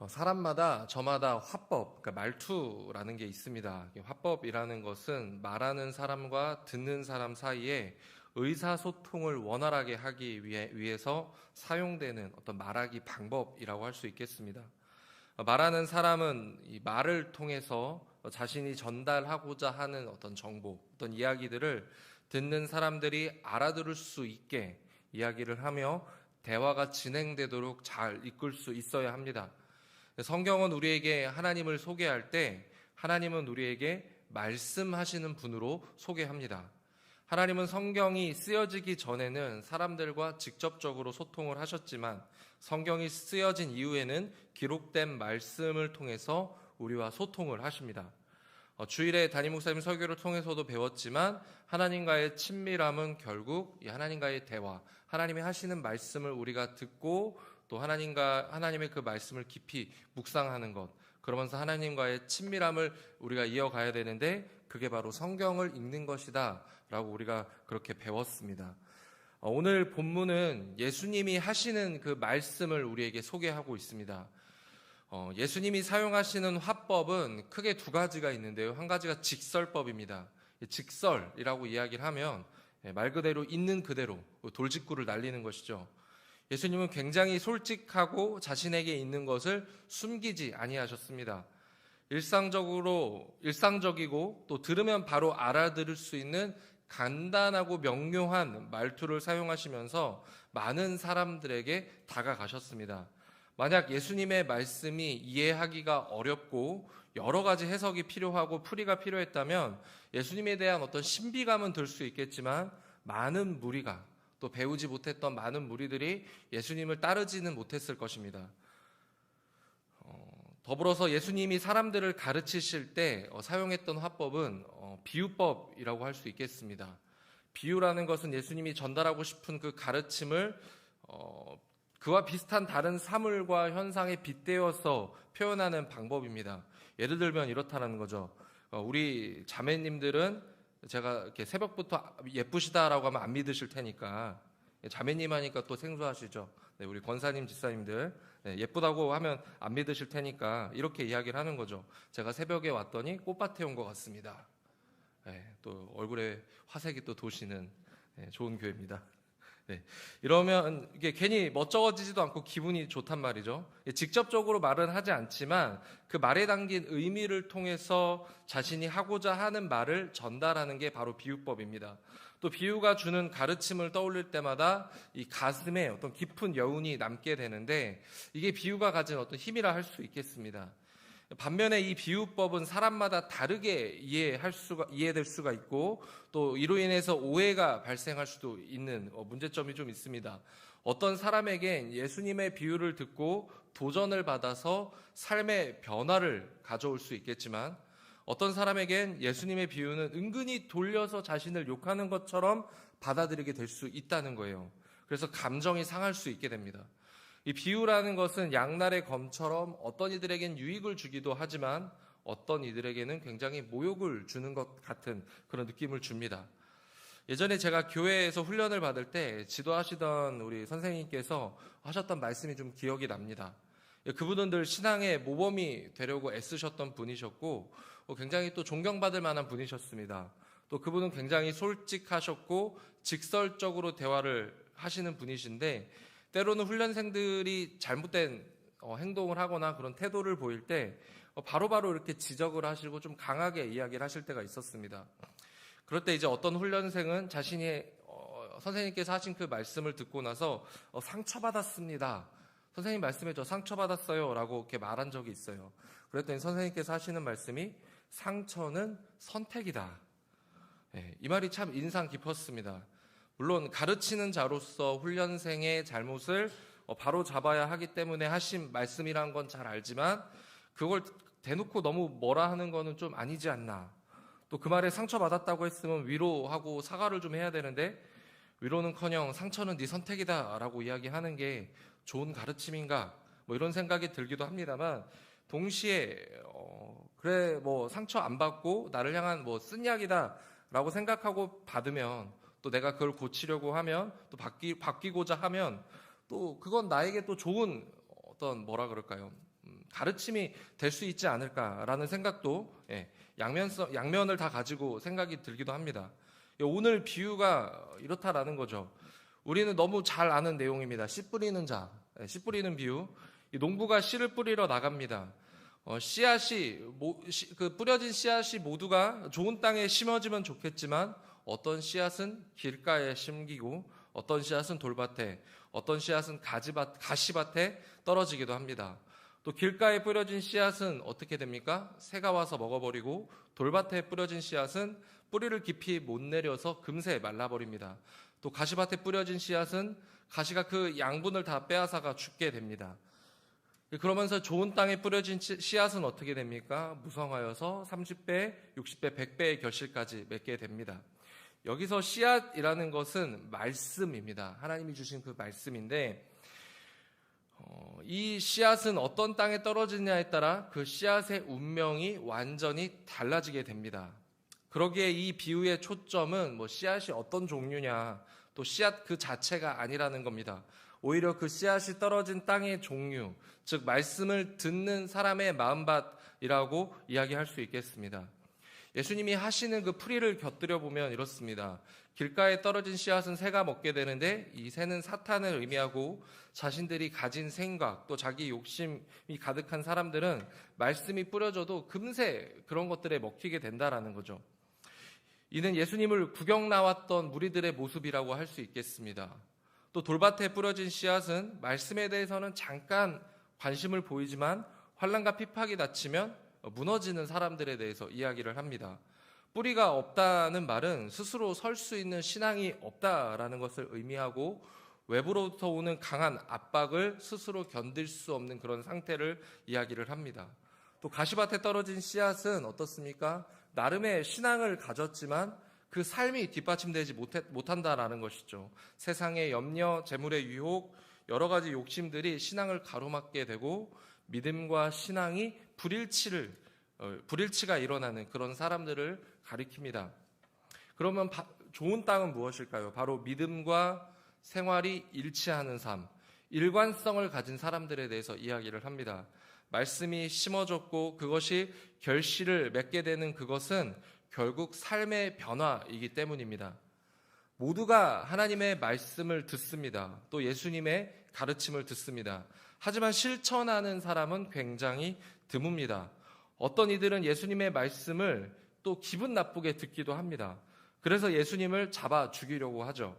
사람마다 저마다 화법, 그러니까 말투라는 게 있습니다. 화법이라는 것은 말하는 사람과 듣는 사람 사이에 의사소통을 원활하게 하기 위해서 사용되는 어떤 말하기 방법이라고 할 수 있겠습니다. 말하는 사람은 이 말을 통해서 자신이 전달하고자 하는 어떤 정보, 어떤 이야기들을 듣는 사람들이 알아들을 수 있게 이야기를 하며 대화가 진행되도록 잘 이끌 수 있어야 합니다. 성경은 우리에게 하나님을 소개할 때 하나님은 우리에게 말씀하시는 분으로 소개합니다. 하나님은 성경이 쓰여지기 전에는 사람들과 직접적으로 소통을 하셨지만 성경이 쓰여진 이후에는 기록된 말씀을 통해서 우리와 소통을 하십니다. 주일에 담임 목사님 설교를 통해서도 배웠지만 하나님과의 친밀함은 결국 이 하나님과의 대화, 하나님이 하시는 말씀을 우리가 듣고 또 하나님의 그 말씀을 깊이 묵상하는 것, 그러면서 하나님과의 친밀함을 우리가 이어가야 되는데 그게 바로 성경을 읽는 것이다 라고 우리가 그렇게 배웠습니다. 오늘 본문은 예수님이 하시는 그 말씀을 우리에게 소개하고 있습니다. 예수님이 사용하시는 화법은 크게 두 가지가 있는데요. 한 가지가 직설법입니다. 직설이라고 이야기를 하면 말 그대로 있는 그대로 돌직구를 날리는 것이죠. 예수님은 굉장히 솔직하고 자신에게 있는 것을 숨기지 아니하셨습니다. 일상적이고 또 들으면 바로 알아들을 수 있는 간단하고 명료한 말투를 사용하시면서 많은 사람들에게 다가가셨습니다. 만약 예수님의 말씀이 이해하기가 어렵고 여러 가지 해석이 필요하고 풀이가 필요했다면 예수님에 대한 어떤 신비감은 들 수 있겠지만 많은 무리가 또 배우지 못했던 많은 무리들이 예수님을 따르지는 못했을 것입니다. 더불어서 예수님이 사람들을 가르치실 때 사용했던 화법은 비유법이라고 할 수 있겠습니다. 비유라는 것은 예수님이 전달하고 싶은 그 가르침을 그와 비슷한 다른 사물과 현상에 빗대어서 표현하는 방법입니다. 예를 들면 이렇다는 거죠. 우리 자매님들은 제가 이렇게 새벽부터 예쁘시다라고 하면 안 믿으실 테니까 자매님 하니까 또 생소하시죠. 네, 우리 권사님, 집사님들 예쁘다고 하면 안 믿으실 테니까 이렇게 이야기를 하는 거죠. 제가 새벽에 왔더니 꽃밭에 온 것 같습니다. 네, 또 얼굴에 화색이 또 도시는 좋은 교회입니다. 네, 이러면 이게 괜히 멋쩍어지지도 않고 기분이 좋단 말이죠. 직접적으로 말은 하지 않지만 그 말에 담긴 의미를 통해서 자신이 하고자 하는 말을 전달하는 게 바로 비유법입니다. 또 비유가 주는 가르침을 떠올릴 때마다 이 가슴에 어떤 깊은 여운이 남게 되는데 이게 비유가 가진 어떤 힘이라 할 수 있겠습니다. 반면에 이 비유법은 사람마다 다르게 이해될 수가 있고 또 이로 인해서 오해가 발생할 수도 있는 문제점이 좀 있습니다. 어떤 사람에겐 예수님의 비유를 듣고 도전을 받아서 삶의 변화를 가져올 수 있겠지만 어떤 사람에겐 예수님의 비유는 은근히 돌려서 자신을 욕하는 것처럼 받아들이게 될 수 있다는 거예요. 그래서 감정이 상할 수 있게 됩니다. 이 비유라는 것은 양날의 검처럼 어떤 이들에겐 유익을 주기도 하지만 어떤 이들에게는 굉장히 모욕을 주는 것 같은 그런 느낌을 줍니다. 예전에 제가 교회에서 훈련을 받을 때 지도하시던 우리 선생님께서 하셨던 말씀이 좀 기억이 납니다. 그분은 늘 신앙의 모범이 되려고 애쓰셨던 분이셨고 굉장히 또 존경받을 만한 분이셨습니다. 또 그분은 굉장히 솔직하셨고 직설적으로 대화를 하시는 분이신데 때로는 훈련생들이 잘못된 행동을 하거나 그런 태도를 보일 때 바로바로 이렇게 지적을 하시고 좀 강하게 이야기를 하실 때가 있었습니다. 그럴 때 이제 어떤 훈련생은 자신이 선생님께서 하신 그 말씀을 듣고 나서 상처받았습니다. 선생님 말씀에 저 상처받았어요 라고 이렇게 말한 적이 있어요. 그랬더니 선생님께서 하시는 말씀이 상처는 선택이다. 이 말이 참 인상 깊었습니다. 물론 가르치는 자로서 훈련생의 잘못을 바로 잡아야 하기 때문에 하신 말씀이란 건 잘 알지만 그걸 대놓고 너무 뭐라 하는 거는 좀 아니지 않나. 또 그 말에 상처받았다고 했으면 위로하고 사과를 좀 해야 되는데 위로는커녕 상처는 네 선택이다 라고 이야기하는 게 좋은 가르침인가 이런 생각이 들기도 합니다만 동시에 그래 상처 안 받고 나를 향한 쓴 약이다 라고 생각하고 받으면 또 내가 그걸 고치려고 하면 또 바뀌고자 하면 또 그건 나에게 또 좋은 어떤 가르침이 될 수 있지 않을까라는 생각도 양면을 다 가지고 생각이 들기도 합니다. 오늘 비유가 이렇다라는 거죠. 우리는 너무 잘 아는 내용입니다. 씨 뿌리는 자, 씨 뿌리는 비유. 이 농부가 씨를 뿌리러 나갑니다. 뿌려진 씨앗이 모두가 좋은 땅에 심어지면 좋겠지만 어떤 씨앗은 길가에 심기고 어떤 씨앗은 돌밭에, 어떤 씨앗은 가시밭에 떨어지기도 합니다. 또 길가에 뿌려진 씨앗은 어떻게 됩니까? 새가 와서 먹어버리고 돌밭에 뿌려진 씨앗은 뿌리를 깊이 못 내려서 금세 말라버립니다. 또 가시밭에 뿌려진 씨앗은 가시가 그 양분을 다 빼앗아가 죽게 됩니다. 그러면서 좋은 땅에 뿌려진 씨앗은 어떻게 됩니까? 무성하여서 30배, 60배, 100배의 결실까지 맺게 됩니다. 여기서 씨앗이라는 것은 말씀입니다. 하나님이 주신 그 말씀인데 이 씨앗은 어떤 땅에 떨어지냐에 따라 그 씨앗의 운명이 완전히 달라지게 됩니다. 그러기에 이 비유의 초점은 씨앗이 어떤 종류냐, 또 씨앗 그 자체가 아니라는 겁니다. 오히려 그 씨앗이 떨어진 땅의 종류, 즉 말씀을 듣는 사람의 마음밭이라고 이야기할 수 있겠습니다. 예수님이 하시는 그 풀이를 곁들여 보면 이렇습니다. 길가에 떨어진 씨앗은 새가 먹게 되는데 이 새는 사탄을 의미하고 자신들이 가진 생각 또 자기 욕심이 가득한 사람들은 말씀이 뿌려져도 금세 그런 것들에 먹히게 된다라는 거죠. 이는 예수님을 구경 나왔던 무리들의 모습이라고 할 수 있겠습니다. 또 돌밭에 뿌려진 씨앗은 말씀에 대해서는 잠깐 관심을 보이지만 환난과 핍박이 닥치면 무너지는 사람들에 대해서 이야기를 합니다. 뿌리가 없다는 말은 스스로 설 수 있는 신앙이 없다라는 것을 의미하고 외부로부터 오는 강한 압박을 스스로 견딜 수 없는 그런 상태를 이야기를 합니다. 또 가시밭에 떨어진 씨앗은 어떻습니까? 나름의 신앙을 가졌지만 그 삶이 뒷받침되지 못한다라는 것이죠. 세상의 염려, 재물의 유혹, 여러 가지 욕심들이 신앙을 가로막게 되고 믿음과 신앙이 불일치가 일어나는 그런 사람들을 가리킵니다. 그러면 좋은 땅은 무엇일까요? 바로 믿음과 생활이 일치하는 삶, 일관성을 가진 사람들에 대해서 이야기를 합니다. 말씀이 심어졌고 그것이 결실을 맺게 되는 그것은 결국 삶의 변화이기 때문입니다. 모두가 하나님의 말씀을 듣습니다. 또 예수님의 가르침을 듣습니다. 하지만 실천하는 사람은 굉장히 드뭅니다. 어떤 이들은 예수님의 말씀을 또 기분 나쁘게 듣기도 합니다. 그래서 예수님을 잡아 죽이려고 하죠.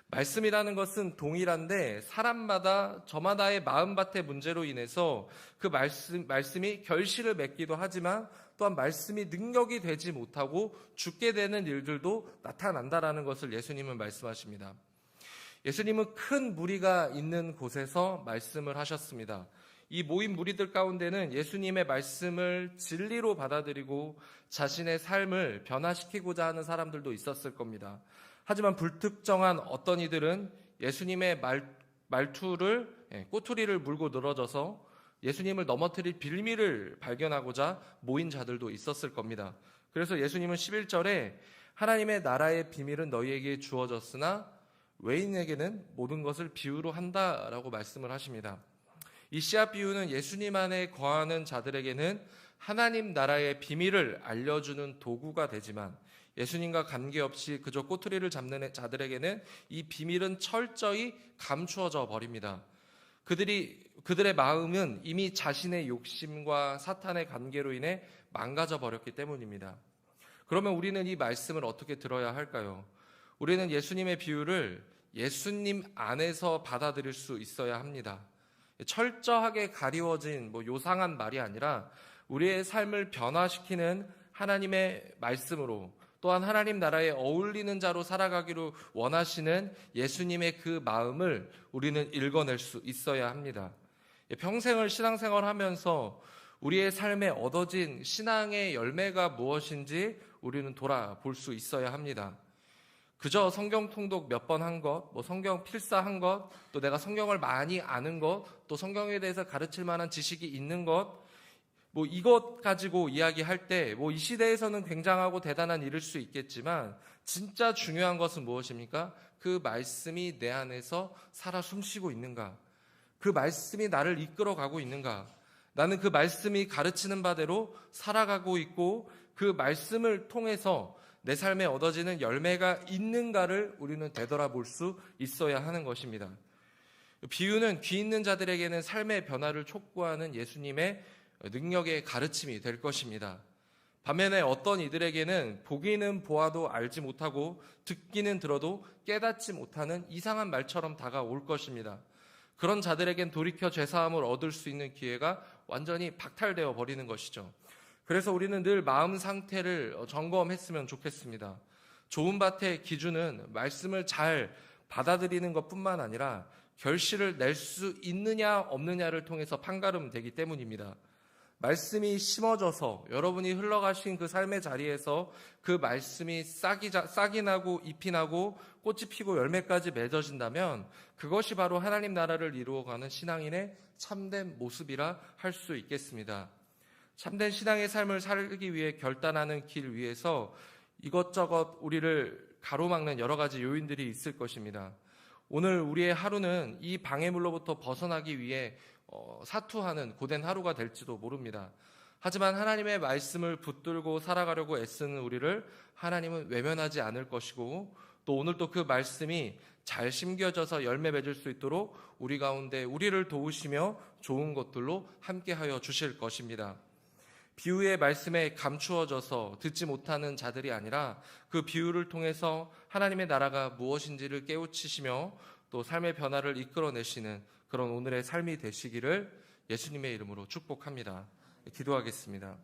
말씀이라는 것은 동일한데 사람마다 저마다의 마음밭의 문제로 인해서 그 말씀이 결실을 맺기도 하지만 또한 말씀이 능력이 되지 못하고 죽게 되는 일들도 나타난다라는 것을 예수님은 말씀하십니다. 예수님은 큰 무리가 있는 곳에서 말씀을 하셨습니다. 이 모인 무리들 가운데는 예수님의 말씀을 진리로 받아들이고 자신의 삶을 변화시키고자 하는 사람들도 있었을 겁니다. 하지만 불특정한 어떤 이들은 예수님의 꼬투리를 물고 늘어져서 예수님을 넘어뜨릴 빌미를 발견하고자 모인 자들도 있었을 겁니다. 그래서 예수님은 11절에 하나님의 나라의 비밀은 너희에게 주어졌으나 외인에게는 모든 것을 비유로 한다라고 말씀을 하십니다. 이 씨앗 비유는 예수님 안에 거하는 자들에게는 하나님 나라의 비밀을 알려주는 도구가 되지만 예수님과 관계없이 그저 꼬투리를 잡는 자들에게는 이 비밀은 철저히 감추어져 버립니다. 그들의 마음은 이미 자신의 욕심과 사탄의 관계로 인해 망가져 버렸기 때문입니다. 그러면 우리는 이 말씀을 어떻게 들어야 할까요? 우리는 예수님의 비유를 예수님 안에서 받아들일 수 있어야 합니다. 철저하게 가리워진 요상한 말이 아니라 우리의 삶을 변화시키는 하나님의 말씀으로 또한 하나님 나라에 어울리는 자로 살아가기로 원하시는 예수님의 그 마음을 우리는 읽어낼 수 있어야 합니다. 평생을 신앙생활하면서 우리의 삶에 얻어진 신앙의 열매가 무엇인지 우리는 돌아볼 수 있어야 합니다. 그저 성경 통독 몇 번 한 것, 성경 필사한 것, 또 내가 성경을 많이 아는 것, 또 성경에 대해서 가르칠 만한 지식이 있는 것, 이것 가지고 이야기할 때, 이 시대에서는 굉장하고 대단한 일일 수 있겠지만, 진짜 중요한 것은 무엇입니까? 그 말씀이 내 안에서 살아 숨쉬고 있는가? 그 말씀이 나를 이끌어가고 있는가? 나는 그 말씀이 가르치는 바대로 살아가고 있고 그 말씀을 통해서 내 삶에 얻어지는 열매가 있는가를 우리는 되돌아볼 수 있어야 하는 것입니다. 비유는 귀 있는 자들에게는 삶의 변화를 촉구하는 예수님의 능력의 가르침이 될 것입니다. 반면에 어떤 이들에게는 보기는 보아도 알지 못하고 듣기는 들어도 깨닫지 못하는 이상한 말처럼 다가올 것입니다. 그런 자들에겐 돌이켜 죄사함을 얻을 수 있는 기회가 완전히 박탈되어 버리는 것이죠. 그래서 우리는 늘 마음 상태를 점검했으면 좋겠습니다. 좋은 밭의 기준은 말씀을 잘 받아들이는 것뿐만 아니라 결실을 낼 수 있느냐 없느냐를 통해서 판가름되기 때문입니다. 말씀이 심어져서 여러분이 흘러가신 그 삶의 자리에서 그 말씀이 싹이 나고 잎이 나고 꽃이 피고 열매까지 맺어진다면 그것이 바로 하나님 나라를 이루어가는 신앙인의 참된 모습이라 할 수 있겠습니다. 참된 신앙의 삶을 살기 위해 결단하는 길 위에서 이것저것 우리를 가로막는 여러 가지 요인들이 있을 것입니다. 오늘 우리의 하루는 이 방해물로부터 벗어나기 위해 사투하는 고된 하루가 될지도 모릅니다. 하지만 하나님의 말씀을 붙들고 살아가려고 애쓰는 우리를 하나님은 외면하지 않을 것이고 또 오늘 또 그 말씀이 잘 심겨져서 열매 맺을 수 있도록 우리 가운데 우리를 도우시며 좋은 것들로 함께하여 주실 것입니다. 비유의 말씀에 감추어져서 듣지 못하는 자들이 아니라 그 비유를 통해서 하나님의 나라가 무엇인지를 깨우치시며 또 삶의 변화를 이끌어내시는 그런 오늘의 삶이 되시기를 예수님의 이름으로 축복합니다. 기도하겠습니다.